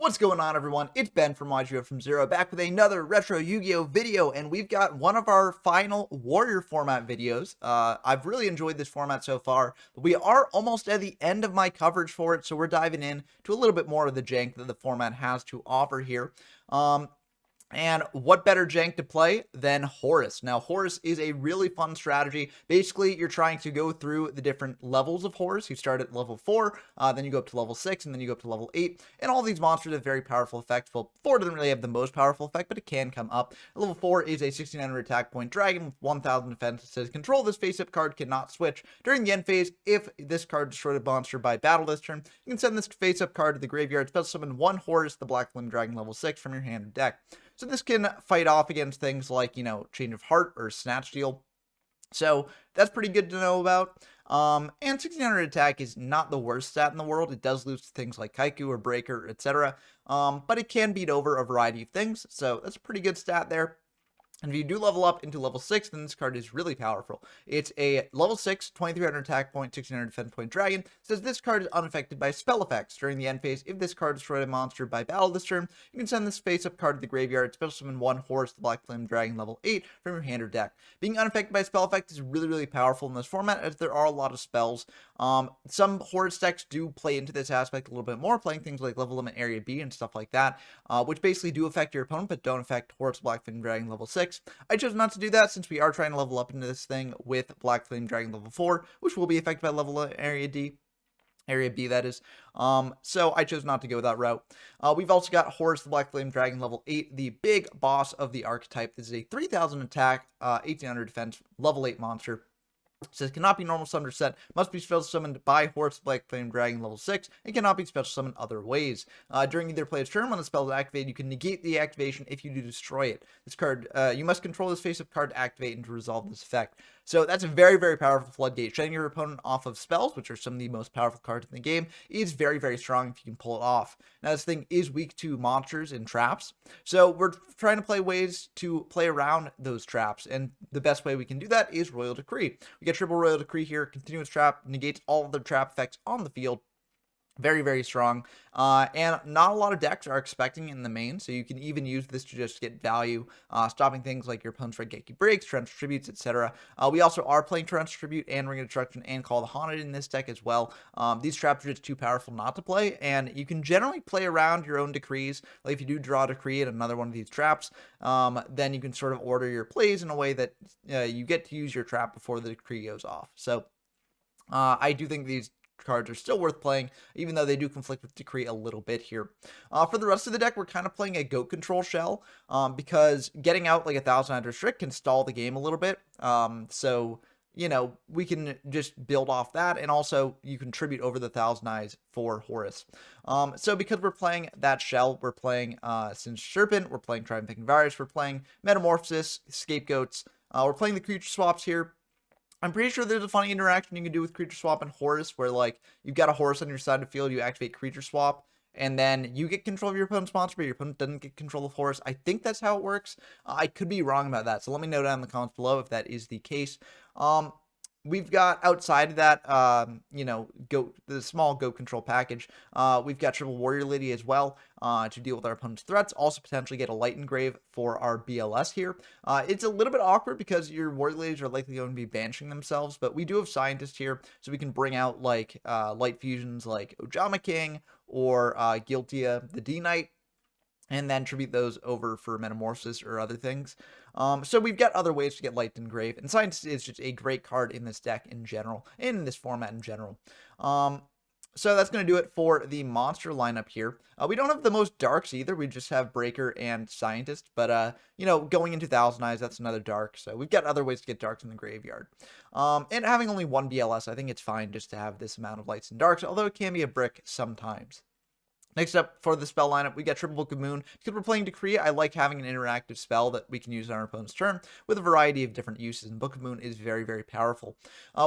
What's going on, everyone? It's Ben from YGO from Zero, back with another retro Yu-Gi-Oh video, and we've got one of our final Warrior format videos. I've really enjoyed this format so far, but we are almost at the end of my coverage for it, so we're diving in to a little bit more of the jank that the format has to offer here. And what better jank to play than Horus? Now, Horus is a really fun strategy. Basically, you're trying to go through the different levels of Horus. You start at level 4, then you go up to level 6, and then you go up to level 8. And all these monsters have very powerful effects. Well, 4 doesn't really have the most powerful effect, but it can come up. Level 4 is a 1600 attack point dragon with 1000 defense. It says, control this face-up card cannot switch. During the end phase, if this card destroyed a monster by battle this turn, you can send this face-up card to the graveyard, special summon one Horus, the Black Flame Dragon level 6 from your hand or deck. So this can fight off against things like, Change of Heart or Snatch Steal. So that's pretty good to know about. And 1600 attack is not the worst stat in the world. It does lose to things like Kaiku or Breaker, etc. But it can beat over a variety of things. So that's a pretty good stat there. And if you do level up into level 6, then this card is really powerful. It's a level 6, 2300 attack point, 1600 defense point dragon. It says this card is unaffected by spell effects. During the end phase, if this card destroyed a monster by battle this turn, you can send this face-up card to the graveyard, special summon one Horus, the Black Flame Dragon level 8 from your hand or deck. Being unaffected by spell effects is really, really powerful in this format, as there are a lot of spells. Some Horus decks do play into this aspect a little bit more, playing things like level limit area B and stuff like that, which basically do affect your opponent, but don't affect Horus Black Flame Dragon level 6. I chose not to do that since we are trying to level up into this thing with Black Flame Dragon level 4, which will be affected by level area B, that is. So I chose not to go that route. We've also got Horus the Black Flame Dragon level 8, the big boss of the archetype. This is a 3000 attack, 1800 defense, level 8 monster. It says cannot be normal summoned or set, must be special summoned by Horus Black Flame Dragon level 6, and cannot be special summoned other ways. During either player's turn, when the spell is activated, you can negate the activation if you do destroy it. This card, you must control this face-up card to activate and to resolve this effect. So that's a very, very powerful floodgate. Shutting your opponent off of spells, which are some of the most powerful cards in the game, is very, very strong if you can pull it off. Now, this thing is weak to monsters and traps, so we're trying to play ways to play around those traps, and the best way we can do that is Royal Decree. We get triple Royal Decree here, continuous trap, negates all of the trap effects on the field. Very, very strong, and not a lot of decks are expecting it in the main, so you can even use this to just get value, stopping things like your opponent's Raigeki Breaks, Torrential Tributes, etc. We also are playing Torrential Tribute and Ring of Destruction and Call the Haunted in this deck as well. These traps are just too powerful not to play, and you can generally play around your own decrees. Like if you do draw a decree and another one of these traps, then you can sort of order your plays in a way that you get to use your trap before the decree goes off. So I do think these cards are still worth playing, even though they do conflict with Decree a little bit here. For the rest of the deck, we're kind of playing a goat control shell, because getting out like 1000 under strict can stall the game a little bit. So we can just build off that, and also you contribute over the 1000 eyes for Horus. So because we're playing that shell, we're playing Singed Serpent, we're playing Triumphant Virus, we're playing Metamorphosis, Scapegoats, we're playing the creature swaps here. I'm pretty sure there's a funny interaction you can do with Creature Swap and Horus, where like you've got a Horus on your side of the field, you activate Creature Swap, and then you get control of your opponent's monster, but your opponent doesn't get control of Horus. I think that's how it works. I could be wrong about that, so let me know down in the comments below if that is the case. We've got outside of that, the small goat control package. We've got Triple Warrior Lady as well to deal with our opponent's threats. Also potentially get a Light Engrave for our BLS here. It's a little bit awkward because your Warrior Ladies are likely going to be banishing themselves, but we do have Scientist here, so we can bring out like light fusions like Ojama King or Guiltia the D-Knight, and then tribute those over for Metamorphosis or other things. So we've got other ways to get Light Engrave, and Scientist is just a great card in this deck in general, and in this format in general. So that's going to do it for the monster lineup here. We don't have the most darks either. We just have Breaker and Scientist, but, going into Thousand Eyes, that's another dark. So we've got other ways to get darks in the graveyard. And having only one BLS, I think it's fine just to have this amount of lights and darks, although it can be a brick sometimes. Next up for the spell lineup, we got Triple Book of Moon. Because we're playing Decree, I like having an interactive spell that we can use on our opponent's turn with a variety of different uses, and Book of Moon is very, very powerful.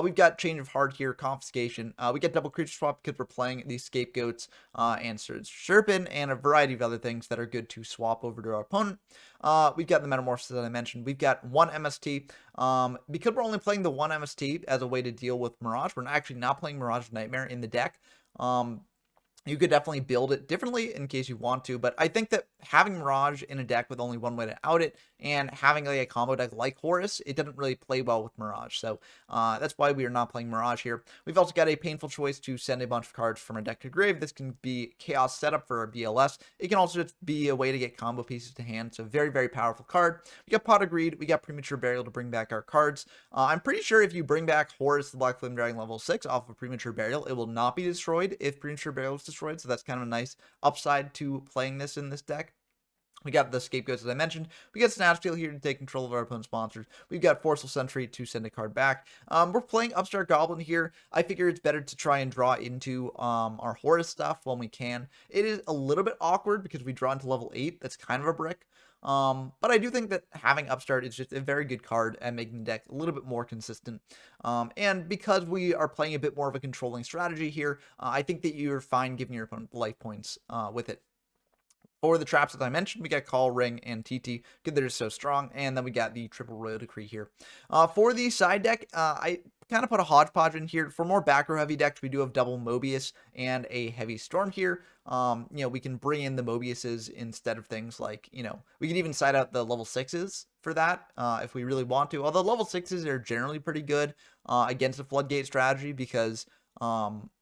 We've got Change of Heart here, Confiscation. We get Double Creature Swap because we're playing these Scapegoats and Serpent, and a variety of other things that are good to swap over to our opponent. We've got the Metamorphosis that I mentioned. We've got one MST. Because we're only playing the one MST as a way to deal with Mirage, we're actually not playing Mirage Nightmare in the deck. You could definitely build it differently in case you want to, but I think that having Mirage in a deck with only one way to out it and having like a combo deck like Horus, it doesn't really play well with Mirage. So that's why we are not playing Mirage here. We've also got a painful choice to send a bunch of cards from our deck to grave. This can be Chaos setup for our BLS. It can also just be a way to get combo pieces to hand. So very, very powerful card. We got Pot of Greed. We got Premature Burial to bring back our cards. I'm pretty sure if you bring back Horus the Black Flame Dragon level 6 off of Premature Burial, it will not be destroyed if Premature Burial is destroyed. So that's kind of a nice upside to playing this in this deck. We got the Scapegoats, as I mentioned. We got Snatch Steal here to take control of our opponent's monsters. We've got Forceful Sentry to send a card back. We're playing Upstart Goblin here. I figure it's better to try and draw into our Horus stuff when we can. It is a little bit awkward because we draw into level 8. That's kind of a brick. But I do think that having Upstart is just a very good card and making the deck a little bit more consistent. And because we are playing a bit more of a controlling strategy here, I think that you're fine giving your opponent life points with it. For the traps, as I mentioned, we got Call, Ring, and TT. Good, they're just so strong. And then we got the Triple Royal Decree here. For the side deck, I kind of put a hodgepodge in here. For more back row heavy decks, we do have double Mobius and a Heavy Storm here. We can bring in the Mobiuses instead of things like, we can even side out the level 6s for that if we really want to. Although level 6s are generally pretty good against the Floodgate strategy because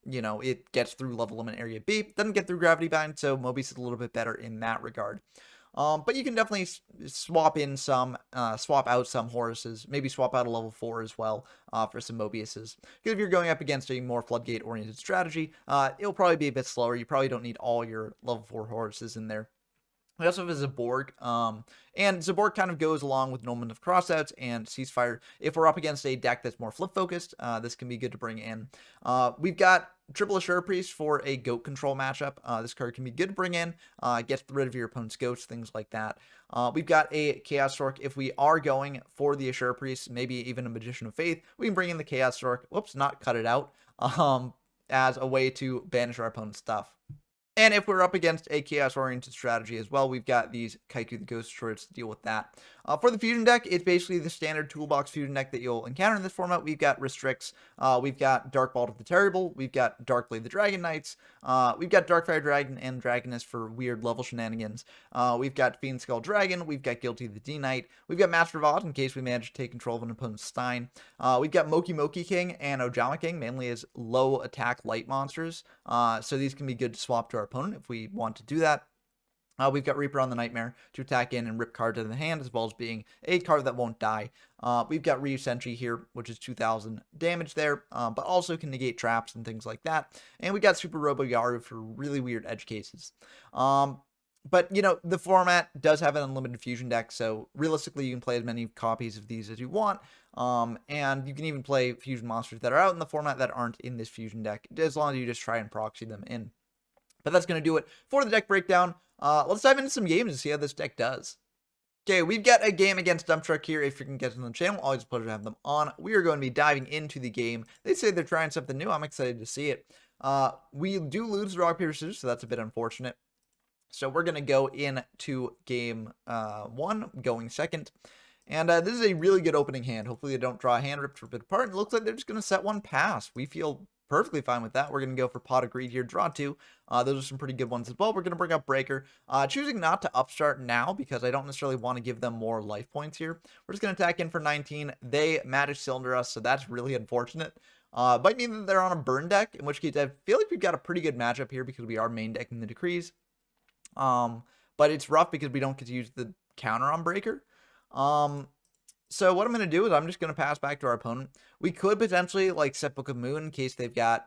it gets through level limit area B, doesn't get through gravity bind, so Mobius is a little bit better in that regard. But you can definitely swap out some Horuses, maybe swap out a level 4 as well for some Mobiuses. Because if you're going up against a more Floodgate oriented strategy, it'll probably be a bit slower. You probably don't need all your level 4 Horuses in there. We also have a Zaborg, and Zaborg kind of goes along with Moment of Crossouts and Ceasefire. If we're up against a deck that's more flip-focused, this can be good to bring in. We've got Triple Assure Priest for a Goat control matchup. This card can be good to bring in, gets rid of your opponent's goats, things like that. We've got a Chaos Stork. If we are going for the Assure Priest, maybe even a Magician of Faith, we can bring in the Chaos Stork. Whoops, not cut it out, as a way to banish our opponent's stuff. And if we're up against a chaos-oriented strategy as well, we've got these Kaiku the Ghost Destroyers to deal with that. For the Fusion deck, it's basically the standard toolbox Fusion deck that you'll encounter in this format. We've got Restricts, we've got Dark Vault of the Terrible, we've got Darkblade the Dragon Knights, we've got Darkfire Dragon and Dragoness for weird level shenanigans. We've got Fiend Skull Dragon, we've got Guilty the D-Knight, we've got Master of Oz in case we manage to take control of an opponent's Stein. We've got Moki Moki King and Ojama King, mainly as low attack light monsters. So these can be good to swap to our opponent if we want to do that. We've got Reaper on the Nightmare to attack in and rip cards out of the hand, as well as being a card that won't die. We've got Ryu Sentry here, which is 2,000 damage there, but also can negate traps and things like that. And we got Super Robo Yaru for really weird edge cases. But, the format does have an unlimited fusion deck, so realistically you can play as many copies of these as you want. And you can even play fusion monsters that are out in the format that aren't in this fusion deck, as long as you just try and proxy them in. But that's going to do it for the deck breakdown. Let's dive into some games and see how this deck does. Okay, we've got a game against Dump Truck here. If you can get to the channel, always a pleasure to have them on. We are going to be diving into the game. They say they're trying something new. I'm excited to see it. We do lose rock, paper, scissors, so that's a bit unfortunate. So we're going to go into game 1, going second. And this is a really good opening hand. Hopefully they don't draw a hand ripped for a bit apart. It looks like they're just going to set one pass. We feel perfectly fine with that. We're going to go for Pot of Greed here, draw 2. Those are some pretty good ones as well. We're going to bring up Breaker. Choosing not to upstart now because I don't necessarily want to give them more life points here. We're just going to attack in for 19. They Magic Cylinder us, so that's really unfortunate. Might mean that they're on a burn deck, in which case I feel like we've got a pretty good matchup here because we are main decking the Decrees. But it's rough because we don't get to use the counter on Breaker. So what I'm going to do is I'm just going to pass back to our opponent. We could potentially set Book of Moon in case they've got,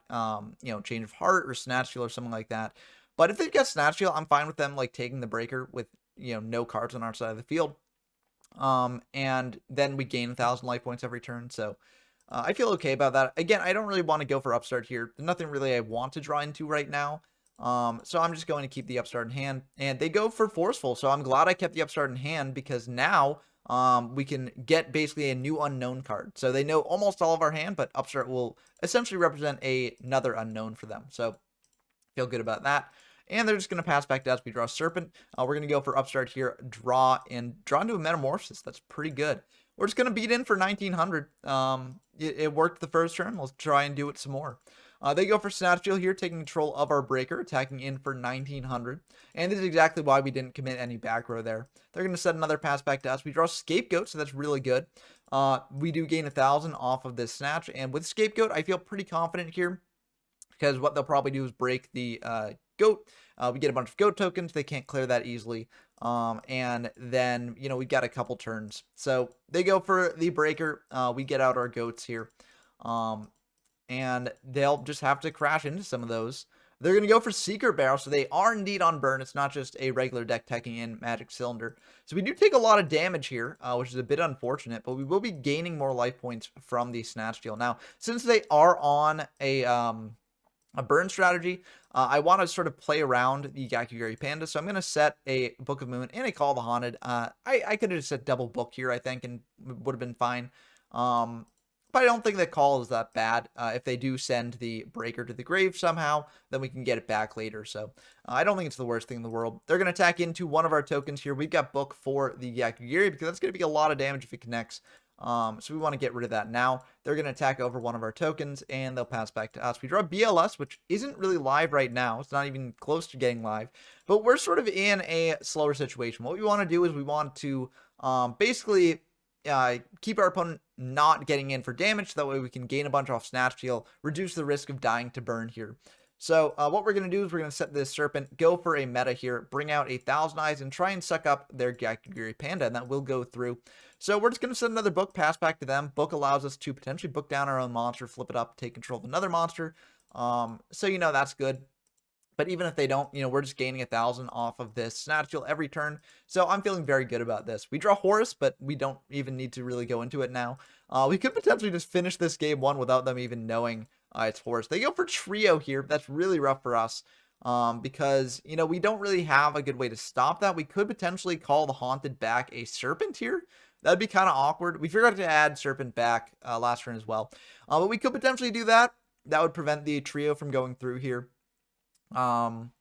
Change of Heart or Snatch Steal or something like that. But if they've got Snatch Steal, I'm fine with them taking the Breaker with, no cards on our side of the field. And then we gain 1,000 life points every turn. So I feel okay about that. Again, I don't really want to go for Upstart here. There's nothing really I want to draw into right now. So I'm just going to keep the Upstart in hand. And they go for Forceful. So I'm glad I kept the Upstart in hand because now we can get basically a new unknown card. So they know almost all of our hand, but Upstart will essentially represent another unknown for them. So feel good about that. And they're just going to pass back to us. We draw Serpent. We're going to go for Upstart here, draw into a Metamorphosis. That's pretty good. We're just going to beat in for 1,900. It worked the first turn. Let's try and do it some more. They go for Snatch Steal here, taking control of our breaker, attacking in for 1900. And this is exactly why we didn't commit any back row there. They're going to set another pass back to us. We draw Scapegoat, so that's really good. We do gain 1,000 off of this Snatch. And with Scapegoat, I feel pretty confident here, because what they'll probably do is break the goat. We get a bunch of goat tokens. They can't clear that easily. And then, you know, we got a couple turns. So they go for the breaker. We get out our goats here. And they'll just have to crash into some of those. They're going to go for Secret Barrel, so they are indeed on burn. It's not just a regular deck teching in Magic Cylinder. So we do take a lot of damage here, which is a bit unfortunate, but we will be gaining more life points from the Snatch Steal. Now, since they are on a burn strategy, I want to sort of play around the Gakugiri Panda, so I'm going to set a Book of Moon and a Call of the Haunted. I could have just set double book here, I think, and would have been fine. But I don't think that call is that bad. If they do send the breaker to the grave somehow, then we can get it back later. So I don't think it's the worst thing in the world. They're going to attack into one of our tokens here. We've got book for the Yakugiri because that's going to be a lot of damage if it connects. So we want to get rid of that now. They're going to attack over one of our tokens, and they'll pass back to us. We draw BLS, which isn't really live right now. It's not even close to getting live. But we're sort of in a slower situation. What we want to do is we want to basically keep our opponent not getting in for damage. That way we can gain a bunch off Snatch Steal, reduce the risk of dying to burn here. So what we're going to do is we're going to set this Serpent, go for a meta here, bring out a Thousand Eyes, and try and suck up their Gakugiri Panda, and that will go through. So we're just going to set another book, pass back to them. Book allows us to potentially book down our own monster, flip it up, take control of another monster. So, you know, that's good. But even if they don't, you know, we're just gaining 1,000 off of this Snatch Steal every turn. So I'm feeling very good about this. We draw Horus, but we don't even need to really go into it now. We could potentially just finish this game one without them even knowing it's Horus. They go for Trio here. That's really rough for us because, you know, we don't really have a good way to stop that. We could potentially call the Haunted back a Serpent here. That'd be kind of awkward. We forgot to add Serpent back last turn as well. But we could potentially do that. That would prevent the Trio from going through here. But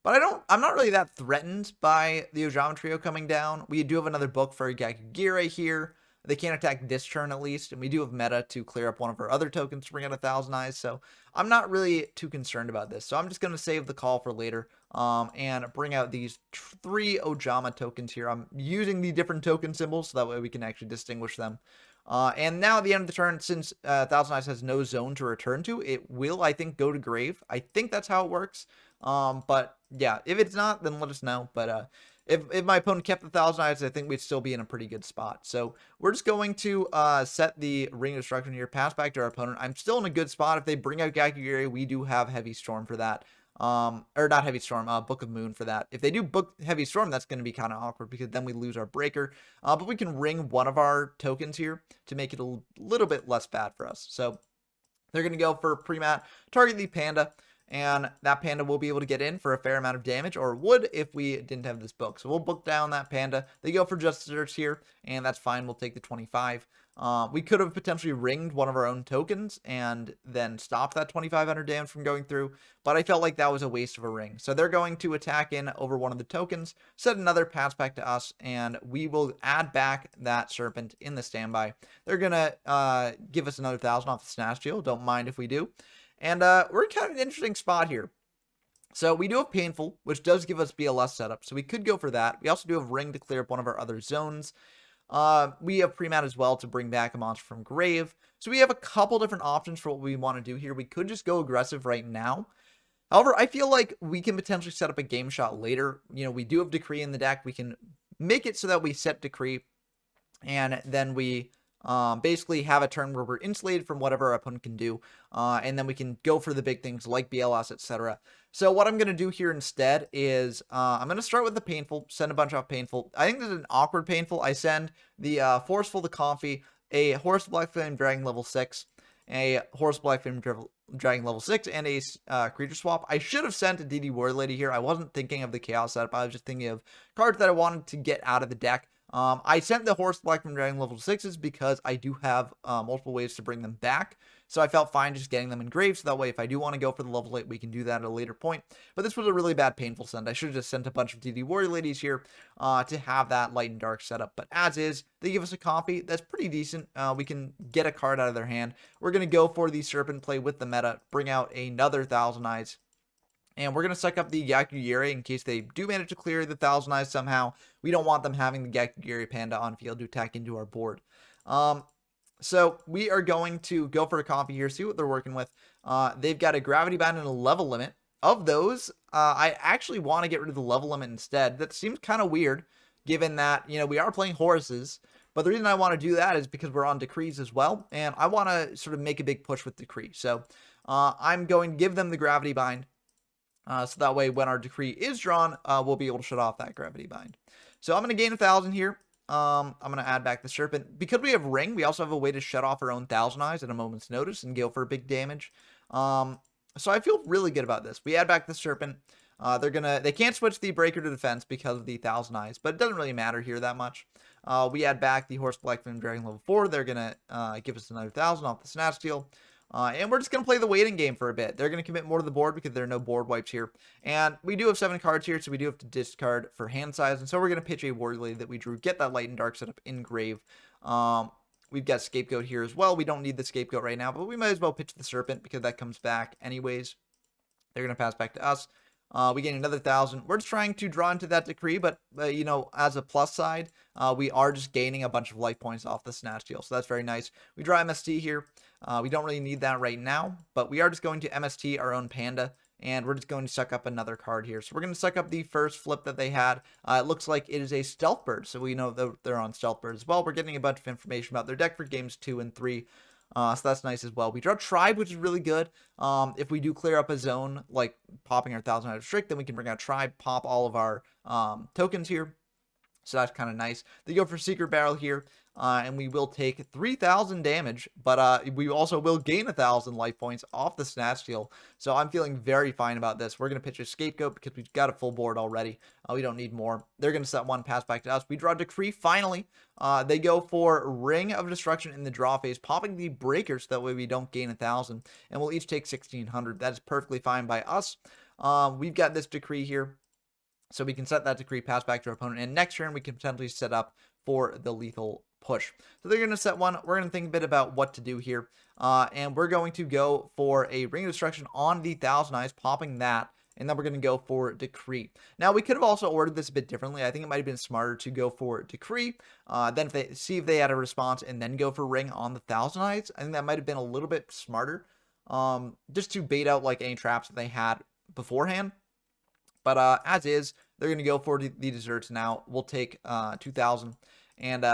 I'm not really that threatened by the Ojama Trio coming down. We do have another book for Gakugiri here. They can't attack this turn at least, and we do have meta to clear up one of our other tokens to bring out 1,000 Eyes, so I'm not really too concerned about this. So I'm just going to save the call for later, and bring out these 3 Ojama tokens here. I'm using the different token symbols, so that way we can actually distinguish them. And now at the end of the turn, since 1,000 Eyes has no zone to return to, it will, I think, go to grave. I think that's how it works. But yeah, if it's not, then let us know. But if my opponent kept the 1,000 Eyes, I think we'd still be in a pretty good spot. So we're just going to set the Ring of Destruction here, pass back to our opponent. I'm still in a good spot. If they bring out Gakugiri, we do have Heavy Storm for that. Or not Heavy Storm, Book of Moon for that. If they do book Heavy Storm, that's going to be kind of awkward because then we lose our breaker. But we can ring one of our tokens here to make it a little bit less bad for us. So they're going to go for pre-mat, target the Panda, and that Panda will be able to get in for a fair amount of damage, or would if we didn't have this book. So we'll book down that Panda. They go for Justice here, and that's fine. We'll take the 25. We could have potentially ringed one of our own tokens and then stopped that 2,500 damage from going through, but I felt like that was a waste of a ring. So they're going to attack in over one of the tokens, set another pass back to us, and we will add back that Serpent in the standby. They're going to give us another 1,000 off the Snatch Steal. Don't mind if we do. And we're in kind of an interesting spot here. So we do have Painful, which does give us BLS setup, so we could go for that. We also do have Ring to clear up one of our other zones. We have pre-mat as well to bring back a monster from grave. So we have a couple different options for what we want to do here. We could just go aggressive right now. However, I feel like we can potentially set up a game shot later. You know, we do have Decree in the deck. We can make it so that we set Decree, and then we basically have a turn where we're insulated from whatever our opponent can do, and then we can go for the big things like BLS, etc. So what I'm going to do here instead is I'm going to start with the Painful, send a bunch off Painful. I think this is an awkward Painful. I send the Forceful to Comfy, a Horus Black Flame Dragon level 6, a Horus Black Flame Dragon level 6, and a creature swap. I should have sent a DD Warrior Lady here. I wasn't thinking of the Chaos setup. I was just thinking of cards that I wanted to get out of the deck. I sent the Horus Black Flame Dragon level 6s because I do have multiple ways to bring them back. So I felt fine just getting them engraved, so that way if I do want to go for the level 8, we can do that at a later point. But this was a really bad painful send. I should have just sent a bunch of DD Warrior Ladies here to have that light and dark setup. But as is, they give us a copy that's pretty decent. We can get a card out of their hand. We're going to go for the Serpent play with the meta, bring out another Thousand Eyes. And we're going to suck up the Yakugiri in case they do manage to clear the Thousand Eyes somehow. We don't want them having the Yakugiri Panda on field to attack into our board. So we are going to go for a copy here, see what they're working with. They've got a Gravity Bind and a level limit. Of those, I actually want to get rid of the level limit instead. That seems kind of weird, given that, we are playing Horuses. But the reason I want to do that is because we're on decrees as well. And I want to sort of make a big push with decree. So I'm going to give them the Gravity Bind. So that way, when our decree is drawn, we'll be able to shut off that Gravity Bind. So I'm going to gain 1,000 here. I'm going to add back the Serpent. Because we have Ring, we also have a way to shut off our own Thousand Eyes at a moment's notice and go for big damage. So I feel really good about this. We add back the Serpent. They can't switch the Breaker to defense because of the Thousand Eyes, but it doesn't really matter here that much. We add back the Horus Black Flame Dragon level 4. They're going to give us another 1,000 off the Snatch Steal. And we're just going to play the waiting game for a bit. They're going to commit more to the board because there are no board wipes here. And we do have 7 cards here, so we do have to discard for hand size. And so we're going to pitch a Warrior Lady that we drew, get that light and dark setup in grave. We've got Scapegoat here as well. We don't need the Scapegoat right now, but we might as well pitch the Serpent because that comes back anyways. They're going to pass back to us. We gain another 1,000. We're just trying to draw into that decree, but, as a plus side, we are just gaining a bunch of life points off the Snatch Deal. So that's very nice. We draw MST here. We don't really need that right now, but we are just going to MST our own Panda, and we're just going to suck up another card here. So we're going to suck up the first flip that they had. It looks like it is a Stealth Bird, so we know that they're on Stealth Bird as well. We're getting a bunch of information about their deck for games 2 and 3. So that's nice as well. We draw Tribe, which is really good. If we do clear up a zone, like popping our 1,000 out of Strict, then we can bring out Tribe, pop all of our tokens here. So that's kind of nice. They go for Secret Barrel here, and we will take 3,000 damage, but we also will gain 1,000 life points off the Snatch Steal. So I'm feeling very fine about this. We're going to pitch a Scapegoat because we've got a full board already. We don't need more. They're going to set one, pass back to us. We draw Decree finally. They go for Ring of Destruction in the draw phase, popping the Breakers, so that way we don't gain 1,000, and we'll each take 1,600. That is perfectly fine by us. We've got this Decree here. So we can set that decree, pass back to our opponent, and next turn we can potentially set up for the lethal push. So they're going to set one. We're going to think a bit about what to do here. And we're going to go for a Ring of Destruction on the Thousand Eyes, popping that, and then we're going to go for Decree. Now, we could have also ordered this a bit differently. I think it might have been smarter to go for Decree, then if they had a response, and then go for Ring on the Thousand Eyes. I think that might have been a little bit smarter, just to bait out like any traps that they had beforehand. But as is, they're going to go for the desserts now. We'll take 2,000. And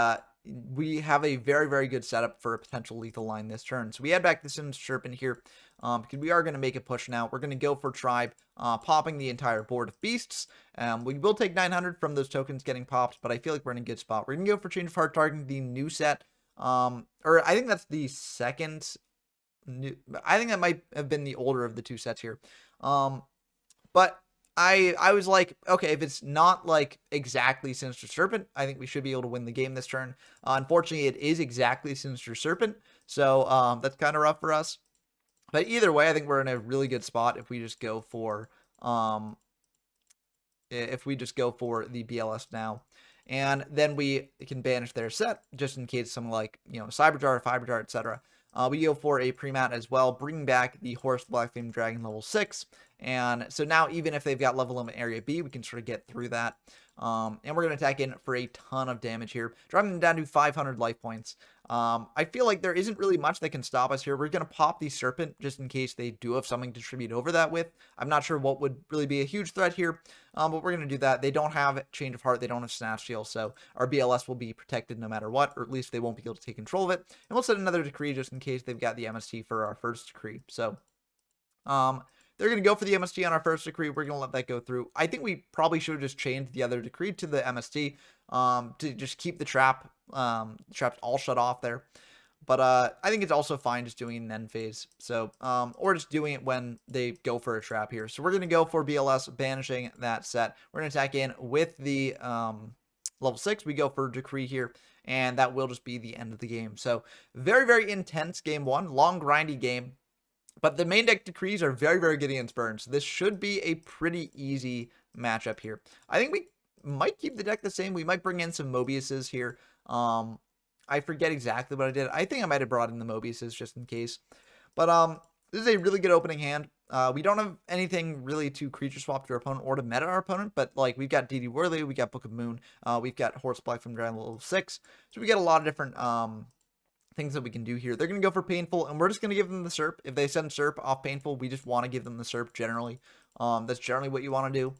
we have a very, very good setup for a potential lethal line this turn. So we add back this Serpent here because we are going to make a push now. We're going to go for Tribe, popping the entire board of beasts. We will take 900 from those tokens getting popped, but I feel like we're in a good spot. We're going to go for Change of Heart, targeting the new set. Or I think that's the second new. I think that might have been the older of the two sets here. But I was like, okay, if it's not like exactly Sinister Serpent, I think we should be able to win the game this turn. Unfortunately, it is exactly Sinister Serpent, so that's kind of rough for us. But either way, I think we're in a really good spot if we just go for the BLS now. And then we can banish their set just in case some like, Cyberjar, Fiberjar, etc. We go for a pre-mat as well, bringing back the Horus Black Flame Dragon level 6. And so now, even if they've got level limit area B, we can sort of get through that. And we're going to attack in for a ton of damage here, driving them down to 500 life points. I feel like there isn't really much that can stop us here. We're going to pop the Serpent just in case they do have something to tribute over that with. I'm not sure what would really be a huge threat here, but we're going to do that. They don't have Change of Heart. They don't have Snatch Steal, so our BLS will be protected no matter what, or at least they won't be able to take control of it. And we'll set another Decree just in case they've got the MST for our first Decree. So, they're going to go for the MST on our first Decree. We're going to let that go through. I think we probably should have just changed the other Decree to the MST to just keep the traps all shut off there. But I think it's also fine just doing it in end phase. So, or just doing it when they go for a trap here. So we're going to go for BLS, banishing that set. We're going to attack in with the level 6, we go for Decree here, and that will just be the end of the game. So very, very intense game 1, long, grindy game. But the main deck Decrees are very, very good against burns. So this should be a pretty easy matchup here. I think we might keep the deck the same. We might bring in some Mobiuses here. I forget exactly what I did. I think I might have brought in the Mobiuses just in case. But this is a really good opening hand. We don't have anything really to creature swap to our opponent or to meta our opponent, but like we've got DD Worthy, we got Book of Moon, we've got Horus Black from Dragon level 6. So we got a lot of different things that we can do here. They're going to go for Painful, and we're just going to give them the SERP. If they send SERP off Painful, we just want to give them the SERP generally. That's generally what you want to do.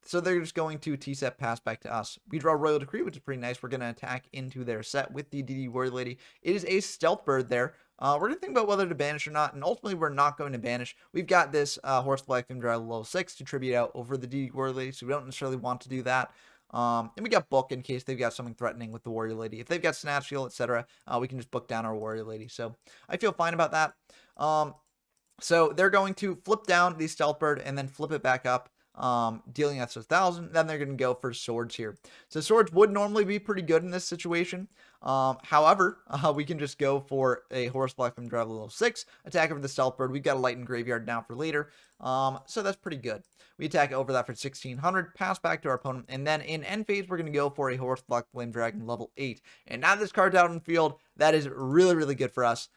So they're just going to T-set pass back to us. We draw Royal Decree, which is pretty nice. We're going to attack into their set with the DD Worthy Lady. It is a Stealth Bird there. We're going to think about whether to banish or not, and ultimately we're not going to banish. We've got this Horse Black from Dragon level 6 to tribute out over the DD Worthy Lady, so we don't necessarily want to do that. And we got Book in case they've got something threatening with the Warrior Lady. If they've got Snatch Shield, etc., we can just book down our Warrior Lady. So I feel fine about that. So they're going to flip down the Stealth Bird and then flip it back up, dealing us 1,000. Then they're going to go for Swords here. So Swords would normally be pretty good in this situation. However, we can just go for a Horus Black from Dragon level 6, attack over the Stealth Bird. We've got a Lightened Graveyard now for later. So that's pretty good. We attack over that for 1,600, pass back to our opponent, and then in end phase, we're going to go for a Horus Black Flame Dragon level 8. And now this card's out in field. That is really, really good for us.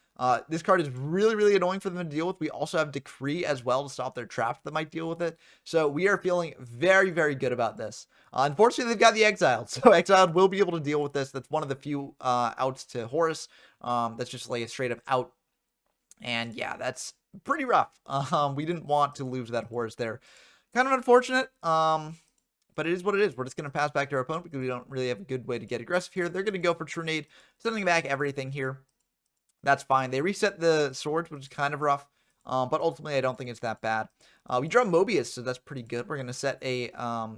This card is really, really annoying for them to deal with. We also have Decree as well to stop their traps that might deal with it. So we are feeling very, very good about this. Unfortunately, they've got the Exiled. So Exiled will be able to deal with this. That's one of the few outs to Horus. That's just like a straight up out. And yeah, that's pretty rough. We didn't want to lose that Horus there. Kind of unfortunate. But it is what it is. We're just going to pass back to our opponent because we don't really have a good way to get aggressive here. They're going to go for True Nade, sending back everything here. That's fine. They reset the Swords, which is kind of rough. But ultimately, I don't think it's that bad. We draw Mobius, so that's pretty good. We're going to set a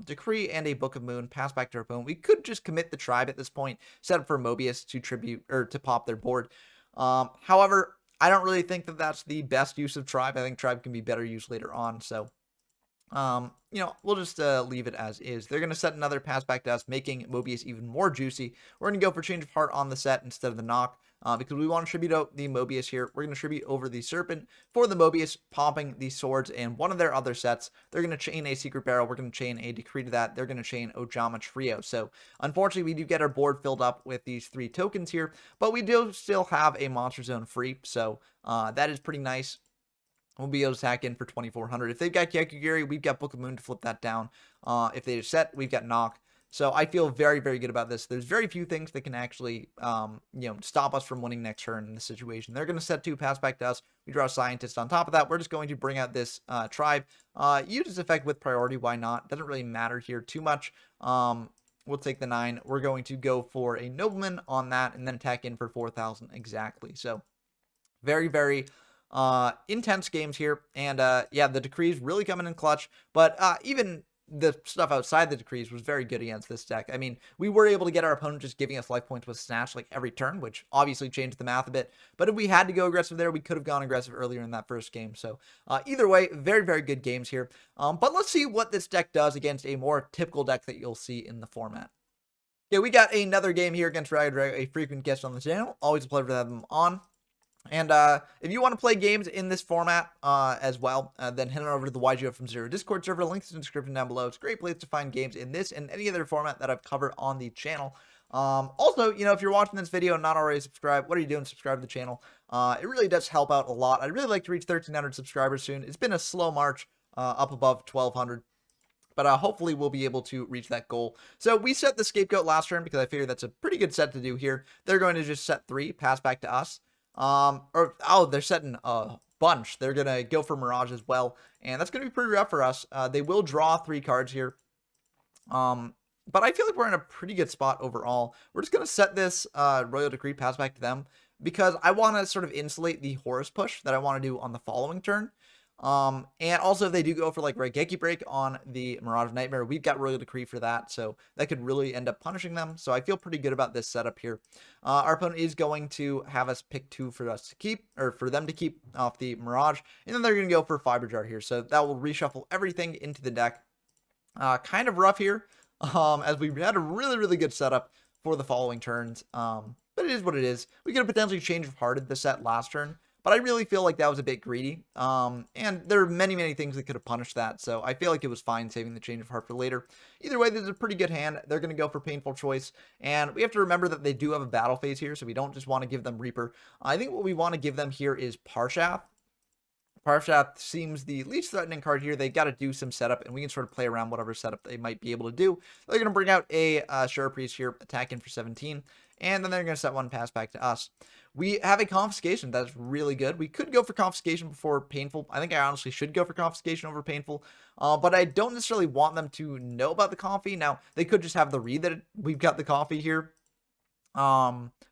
Decree and a Book of Moon, pass back to our opponent. We could just commit the Tribe at this point, set up for Mobius to tribute or to pop their board. However, I don't really think that that's the best use of Tribe. I think Tribe can be better used later on. So, we'll just leave it as is. They're going to set another pass back to us, making Mobius even more juicy. We're going to go for Change of Heart on the set instead of the knock. Because we want to tribute out the Mobius here. We're going to tribute over the Serpent for the Mobius, popping the Swords and one of their other sets. They're going to chain a Secret Barrel. We're going to chain a Decree to that. They're going to chain Ojama Trio. So, unfortunately, we do get our board filled up with these 3 tokens here, but we do still have a Monster Zone free. So, that is pretty nice. We'll be able to attack in for 2,400. If they've got Kyakugiri, we've got Book of Moon to flip that down. If they just set, we've got Knock. So I feel very, very good about this. There's very few things that can actually, stop us from winning next turn in this situation. They're going to set 2, pass back to us. We draw a Scientist on top of that. We're just going to bring out this Tribe. Use this effect with priority. Why not? Doesn't really matter here too much. We'll take the 9. We're going to go for a Nobleman on that and then attack in for 4,000 exactly. So very, very intense games here. And yeah, the Decrees really coming in clutch. But even the stuff outside the Decrees was very good against this deck. I mean, we were able to get our opponent just giving us life points with Snatch like every turn, which obviously changed the math a bit. But if we had to go aggressive there, we could have gone aggressive earlier in that first game. So either way, very, very good games here. But let's see what this deck does against a more typical deck that you'll see in the format. Yeah, we got another game here against Dragon, a frequent guest on the channel. Always a pleasure to have them on. And if you want to play games in this format as well, then head on over to the YGO from Zero Discord server. Links in the description down below. It's a great place to find games in this and any other format that I've covered on the channel. Also, if you're watching this video and not already subscribed, what are you doing? Subscribe to the channel. It really does help out a lot. I'd really like to reach 1,300 subscribers soon. It's been a slow march up above 1,200. But hopefully we'll be able to reach that goal. So we set the Scapegoat last turn because I figured that's a pretty good set to do here. They're going to just set 3, pass back to us. They're setting a bunch. They're gonna go for Mirage as well, and that's gonna be pretty rough for us. They will draw 3 cards here, but I feel like we're in a pretty good spot overall. We're just gonna set this Royal Decree, pass back to them, because I want to sort of insulate the Horus push that I want to do on the following turn. And also if they do go for like Raigeki Break on the Mirage Nightmare, we've got Royal Decree for that, so that could really end up punishing them. So I feel pretty good about this setup here. Our opponent is going to have us pick 2 for us to keep, or for them to keep off the Mirage, and then they're going to go for Fiber Jar here. So that will reshuffle everything into the deck. Kind of rough here. as we had a really good setup for the following turns. But it is what it is. We could have potentially changed of hearted the set last turn, but I really feel like that was a bit greedy. And there are many things that could have punished that, so I feel like it was fine saving the change of heart for later. Either way, this is a pretty good hand. They're going to go for painful choice, and we have to remember that they do have a battle phase here, so we don't just want to give them Reaper. I think what we want to give them here is Parshath. Parshath seems the least threatening card here. They got to do some setup, and we can sort of play around whatever setup they might be able to do. They're going to bring out a Shura Priest here, attack in for 17, and then they're going to set one pass back to us. We have a Confiscation. That's really good. We could go for Confiscation before Painful. I think I honestly should go for Confiscation over Painful, but I don't necessarily want them to know about the Confi. Now, they could just have the read that we've got the Confi here,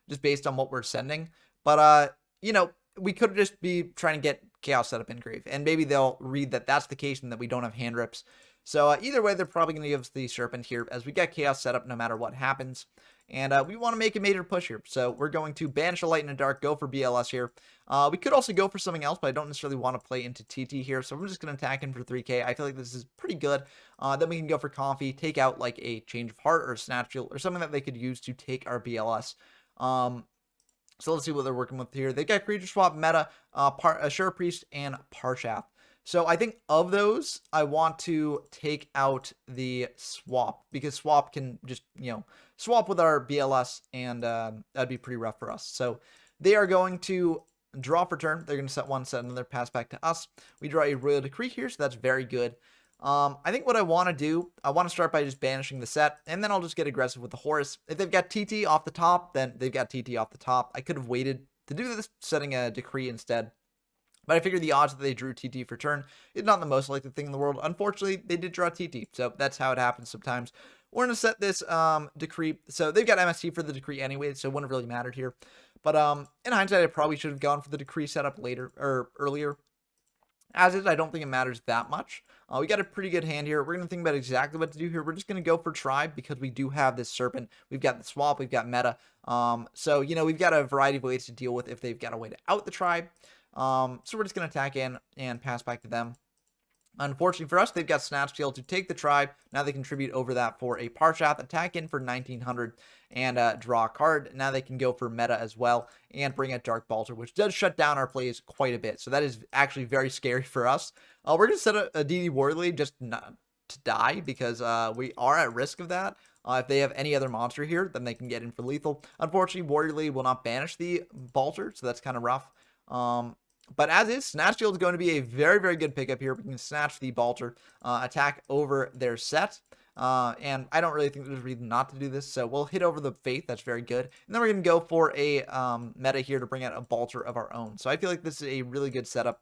just based on what we're sending. But, you know, we could just be trying to get Chaos set up Engrave, and maybe they'll read that that's the case and that we don't have hand rips. So either way, they're probably going to give us the Serpent here, as we got Chaos set up no matter what happens. And we want to make a major push here, so we're going to banish a Light and a Dark, go for BLS here. We could also go for something else, but I don't necessarily want to play into TT here, so we're just going to attack in for 3k. I feel like this is pretty good. Then we can go for Confi, take out like a Change of Heart or a Snatch Shield or something that they could use to take our BLS. So let's see what they're working with here. They got Creature Swap, Meta, Shura Priest, and Parshath. So I think of those, I want to take out the Swap, because Swap can just, you know, swap with our BLS, and that'd be pretty rough for us. So they are going to draw for turn. They're going to set one, set another, pass back to us. We draw a Royal Decree here, so that's very good. I think what I want to do, I want to start by just banishing the set, and then I'll just get aggressive with the Horus. If they've got TT off the top, then they've got TT off the top. I could have waited to do this, setting a Decree instead. But I figured the odds that they drew TT for turn is not the most likely thing in the world. Unfortunately, they did draw TT, so that's how it happens sometimes. We're going to set this Decree. So they've got MST for the Decree anyway, so it wouldn't have really mattered here. But in hindsight, I probably should have gone for the Decree setup later, or earlier. As is, I don't think it matters that much. We got a pretty good hand here. We're going to think about exactly what to do here. We're just going to go for Tribe because we do have this Serpent. We've got the Swap. We've got Meta. So, you know, we've got a variety of ways to deal with if they've got a way to out the Tribe. So we're just going to attack in and pass back to them. Unfortunately for us, they've got Snatch Shield to take the Tribe. Now they contribute over that for a Parshath, attack in for 1900, and draw a card. Now they can go for Meta as well and bring out Dark Balter, which does shut down our plays quite a bit. So that is actually very scary for us. We're going to set a DD Warrior Lead just not to die, because we are at risk of that. If they have any other monster here, then they can get in for lethal. Unfortunately, Warrior Lead will not banish the Balter, so that's kind of rough. But as is, Snatch Shield is going to be a very good pickup here. We can snatch the Balter, attack over their set. And I don't really think there's a reason not to do this. So we'll hit over the Faith. That's very good. And then we're going to go for a meta here to bring out a Balter of our own. So I feel like this is a really good setup.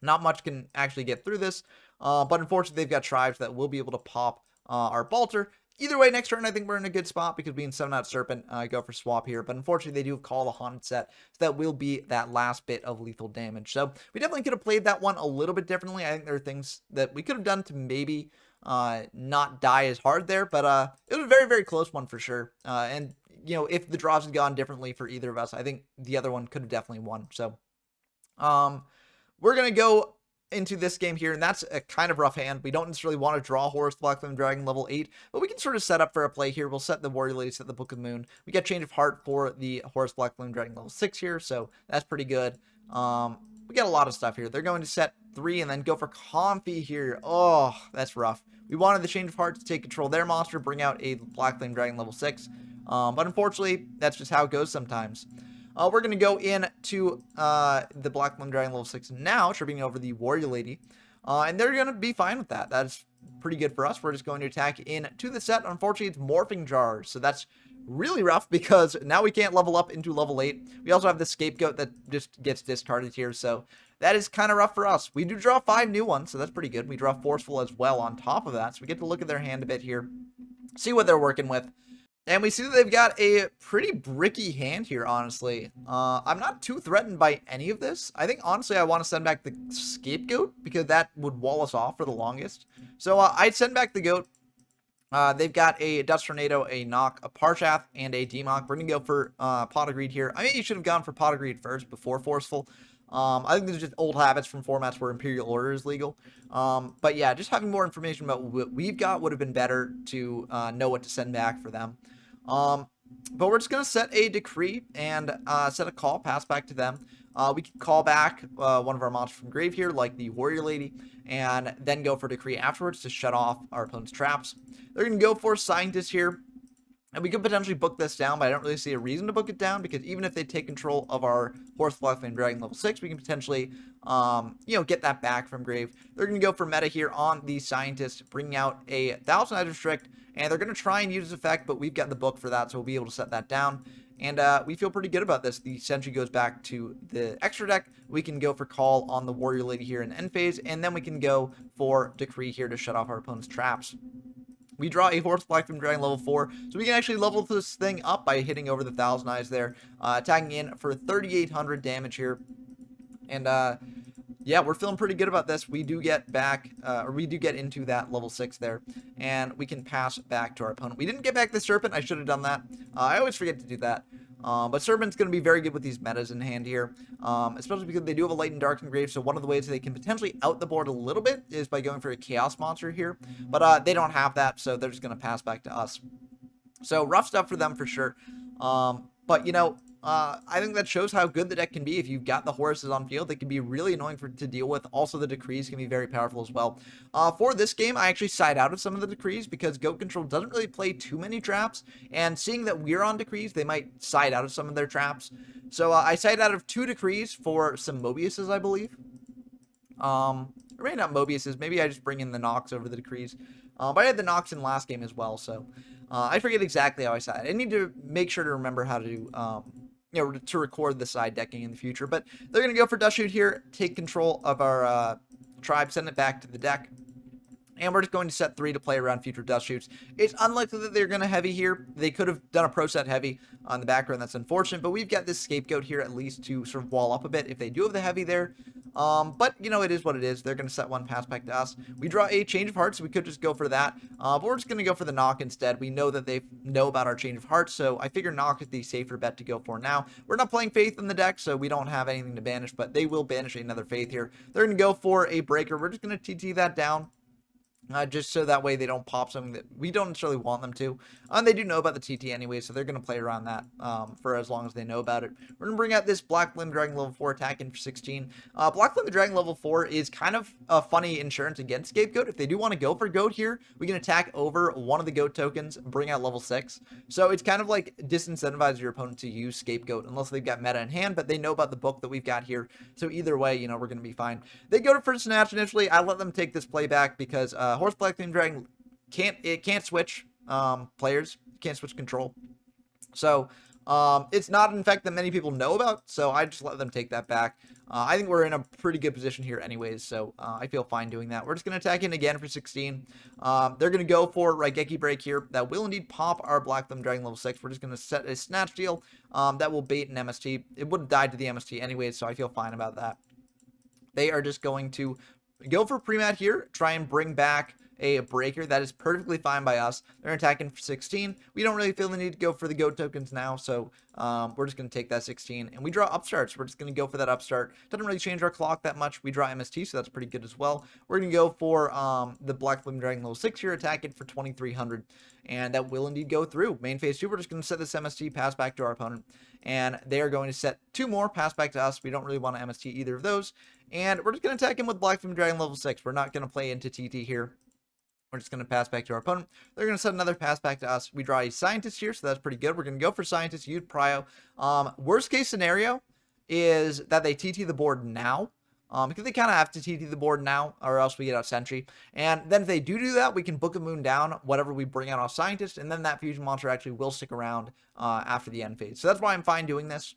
Not much can actually get through this. But unfortunately, they've got Tribes that will be able to pop our Balter. Either way, next turn, I think we're in a good spot because being 7-out Serpent, go for Swap here. But unfortunately, they do call the Haunted set, so that will be that last bit of lethal damage. So we definitely could have played that one a little bit differently. I think there are things that we could have done to maybe not die as hard there. But it was a very close one for sure. And, you know, if the draws had gone differently for either of us, I think the other one could have definitely won. So we're going to go into this game here, and that's a kind of rough hand. We don't necessarily want to draw Horus Black Flame Dragon level 8, but we can sort of set up for a play here. We'll set the Warrior Lady, set the Book of Moon. We got Change of Heart for the Horus Black Flame Dragon level 6 here, so that's pretty good. We got a lot of stuff here. They're going to set 3 and then go for Confi here. Oh, that's rough. We wanted the Change of Heart to take control of their monster, bring out a Black Flame Dragon level 6, but unfortunately, that's just how it goes sometimes. We're going to go into the Black Flame Dragon level 6 now, tripping over the Warrior Lady. And they're going to be fine with that. That's pretty good for us. We're just going to attack into the set. Unfortunately, it's Morphing Jars. So that's really rough because now we can't level up into level 8. We also have the Scapegoat that just gets discarded here. So that is kind of rough for us. We do draw 5 new ones, so that's pretty good. We draw Forceful as well on top of that. So we get to look at their hand a bit here, see what they're working with. And we see that they've got a pretty bricky hand here, honestly. I'm not too threatened by any of this. I think, honestly, I want to send back the Scapegoat because that would wall us off for the longest. So I'd send back the Goat. They've got a Dust Tornado, a Knock, a Parshath, and a Demok. We're going to go for Pot of Greed here. I mean, you should have gone for Pot of Greed first before Forceful. I think these are just old habits from formats where Imperial Order is legal. But yeah, just having more information about what we've got would have been better to know what to send back for them. But we're just going to set a decree and set a call, pass back to them. We can call back one of our monsters from grave here, like the Warrior Lady, and then go for decree afterwards to shut off our opponent's traps. They're going to go for Scientist here. And we could potentially book this down, but I don't really see a reason to book it down, because even if they take control of our Horus Blackflame Dragon level 6, we can potentially, get that back from grave. They're going to go for meta here on the Scientist, bringing out a 1,000 Eyes Restrict, and they're going to try and use this effect, but we've got the book for that, so we'll be able to set that down. And we feel pretty good about this. The Sentry goes back to the extra deck. We can go for call on the Warrior Lady here in end phase, and then we can go for decree here to shut off our opponent's traps. We draw a Horus Blackflame Dragon level 4, so we can actually level this thing up by hitting over the 1,000 Eyes there, attacking in for 3,800 damage here. And yeah, we're feeling pretty good about this. We do get back, or we do get into that level 6 there, and we can pass back to our opponent. We didn't get back the Serpent. I should have done that. I always forget to do that. But Serpent's going to be very good with these metas in hand here, especially because they do have a Light and Dark Engrave, so one of the ways they can potentially out the board a little bit is by going for a Chaos Monster here, but they don't have that, so they're just going to pass back to us. So rough stuff for them for sure, but I think that shows how good the deck can be. If you've got the Horuses on field, they can be really annoying to deal with. Also, the decrees can be very powerful as well. For this game, I actually side out of some of the decrees because Goat Control doesn't really play too many traps, and seeing that we're on decrees, they might side out of some of their traps. So I side out of 2 decrees for some Mobiuses, I believe. Or maybe not Mobiuses. Maybe I just bring in the Nox over the decrees. But I had the Nox in last game as well, so I forget exactly how I side. I need to make sure to remember how to to record the side decking in the future. But they're going to go for Dust Shoot here, take control of our tribe, send it back to the deck. And we're just going to set 3 to play around future Dust Shoots. It's unlikely that they're going to heavy here. They could have done a pro set heavy on the background. That's unfortunate. But we've got this Scapegoat here at least to sort of wall up a bit if they do have the heavy there. But, it is what it is. They're going to set 1 pass back to us. We draw a Change of Hearts, so we could just go for that. But we're just going to go for the Knock instead. We know that they know about our Change of Hearts, so I figure Knock is the safer bet to go for now. We're not playing Faith in the deck, so we don't have anything to banish, but they will banish another Faith here. They're going to go for a Breaker. We're just going to TT that down. Just so that way they don't pop something that we don't necessarily want them to. They do know about the TT anyway, so they're going to play around that for as long as they know about it. We're going to bring out this Black Flame Dragon level 4 attack in for 16. Black Flame Dragon level 4 is kind of a funny insurance against Scapegoat. If they do want to go for Goat here, we can attack over one of the Goat tokens, bring out level 6. So it's kind of like disincentivize your opponent to use Scapegoat unless they've got meta in hand, but they know about the book that we've got here. So either way, we're going to be fine. They go to first snatch initially. I let them take this playback because Horus Blackflame Dragon can't switch players, can't switch control. So it's not an effect that many people know about, so I just let them take that back. I think we're in a pretty good position here anyways, so I feel fine doing that. We're just going to attack in again for 16. They're going to go for Raigeki Break here. That will indeed pop our Black Flame Dragon level 6. We're just going to set a Snatch Deal that will bait an MST. It would have died to the MST anyways, so I feel fine about that. They are just going to go for pre-mat here, try and bring back a Breaker. That is perfectly fine by us. They're attacking for 16. We don't really feel the need to go for the Goat tokens now, so we're just going to take that 16. And we draw Upstarts. We're just going to go for that Upstart. Doesn't really change our clock that much. We draw MST, so that's pretty good as well. We're going to go for the Black Flame Dragon level 6 here, attacking for 2,300. And that will indeed go through. Main phase 2, we're just going to set this MST, pass back to our opponent. And they are going to set 2 more, pass back to us. We don't really want to MST either of those. And we're just going to attack him with Black Flame Dragon level 6. We're not going to play into TT here. We're just going to pass back to our opponent. They're going to set another pass back to us. We draw a Scientist here, so that's pretty good. We're going to go for Scientist, use Prio. Worst case scenario is that they TT the board now. Because they kind of have to TT the board now, or else we get out Sentry. And then if they do that, we can Book of Moon down whatever we bring out off Scientist, and then that Fusion Monster actually will stick around after the end phase. So that's why I'm fine doing this.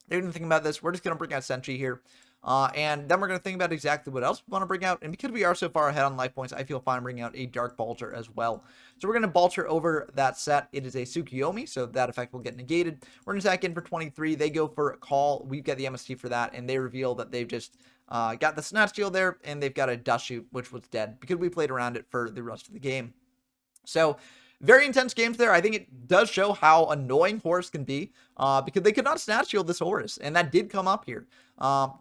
They're going to think about this. We're just going to bring out Sentry here. And then we're going to think about exactly what else we want to bring out. And because we are so far ahead on life points, I feel fine bringing out a Dark Balter as well. So we're going to Balter over that set. It is a Tsukuyomi, so that effect will get negated. We're going to attack in for 23. They go for a call. We've got the MST for that, and they reveal that they've just got the Snatch Deal there, and they've got a Dust Shoot, which was dead, because we played around it for the rest of the game. So very intense games there. I think it does show how annoying Horus can be, because they could not snatch shield this Horus, and that did come up here.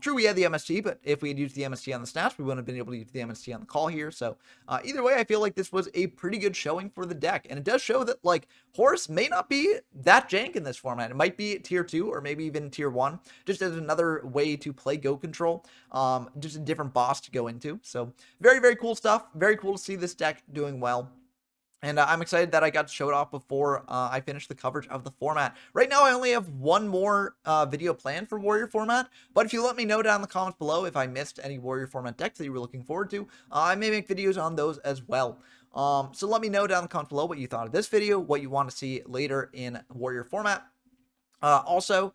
True, we had the MST, but if we had used the MST on the snatch, we wouldn't have been able to use the MST on the call here. So either way, I feel like this was a pretty good showing for the deck, and it does show that like Horus may not be that jank in this format. It might be tier 2 or maybe even tier 1, just as another way to play Go Control, just a different boss to go into. So very, very cool stuff. Very cool to see this deck doing well. And I'm excited that I got to show it off before I finish the coverage of the format. Right now, I only have one more video planned for Warrior format, but if you let me know down in the comments below if I missed any Warrior format decks that you were looking forward to, I may make videos on those as well. So let me know down in the comments below what you thought of this video, what you want to see later in Warrior format. Also,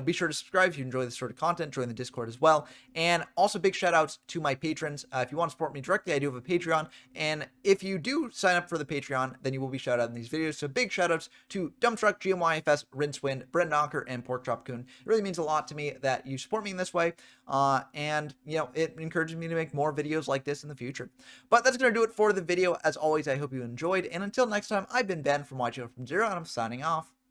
be sure to subscribe if you enjoy this sort of content, join the Discord as well. And also big shout outs to my patrons. If you want to support me directly, I do have a Patreon. And if you do sign up for the Patreon, then you will be shout out in these videos. So big shout outs to Dumptruck, GMYFS, Rincewind, Brent Knocker, and Porkchop Coon. It really means a lot to me that you support me in this way. And it encourages me to make more videos like this in the future. But that's going to do it for the video. As always, I hope you enjoyed. And until next time, I've been Ben from YGO from Zero, and I'm signing off.